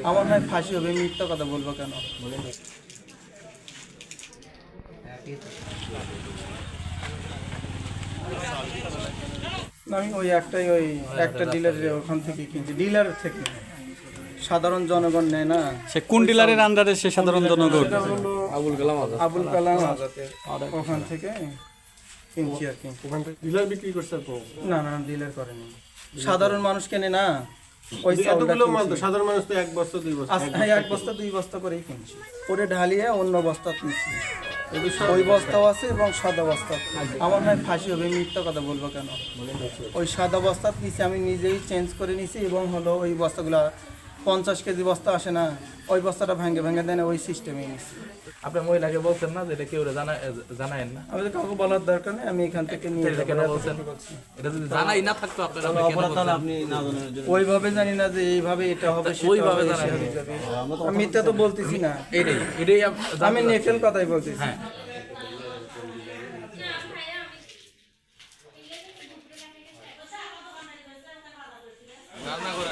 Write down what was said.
আমার হয় ফাঁসি হবে, মিথ্যা কথা বলবো কেন? আমি ওই একটা ডিলারের ওখান থেকে কিনছি, ডিলারের থেকে। সাধারণ জনগণ নেয় না। সে কোন ডিলারের আন্ডারে সে সাধারণ জনগণ? এটা হলো আবুল কালাম ওখান থেকে কিনছি আর কি। ওখান থেকে ডিলার বিক্রি করছে তো? না না, ডিলার করেনি, সাধারণ মানুষ কেনে না। ওই এতগুলো মাল তো সাধারণ মানুষ তো 1 বস্তা 2 বস্তা হ্যাঁ, 1 বস্তা 2 বস্তা করেই কিনছি, করে ঢালিয়ে অন্য বস্তা কিনছি। ওই বস্তাও আছে এবং সাদা বস্তা। আমার হয় ফাঁসি হবে, মিথ্যা কথা বলবো কেন? ওই সাদা বস্তা নিচে আমি নিজেই চেঞ্জ করে নিছি এবং হলো ওই বস্তাগুলো 50 কেজি বস্তা আসে না, ওই বস্তাটা ভেঙে ভেঙে দেন, ওই সিস্টেমে নিছি। আপনার মহিলাকে বলছেন না যে এটা কেউ জানায়েন না? আমি তো কাউকে বলার দরকার নেই, আমি এখান থেকে নিয়ে এটা কেন বলছেন? এটা যদি জানাই না থাকতো আপনারা ওইভাবে জানি না যে এইভাবে এটা হবে, ওইভাবে সেটা জানাই হবে, আমি মিথ্যা তো বলতেছি না, এটাই আমি নেটেল কথাই বলতেছি। হ্যাঁ। রান্না করে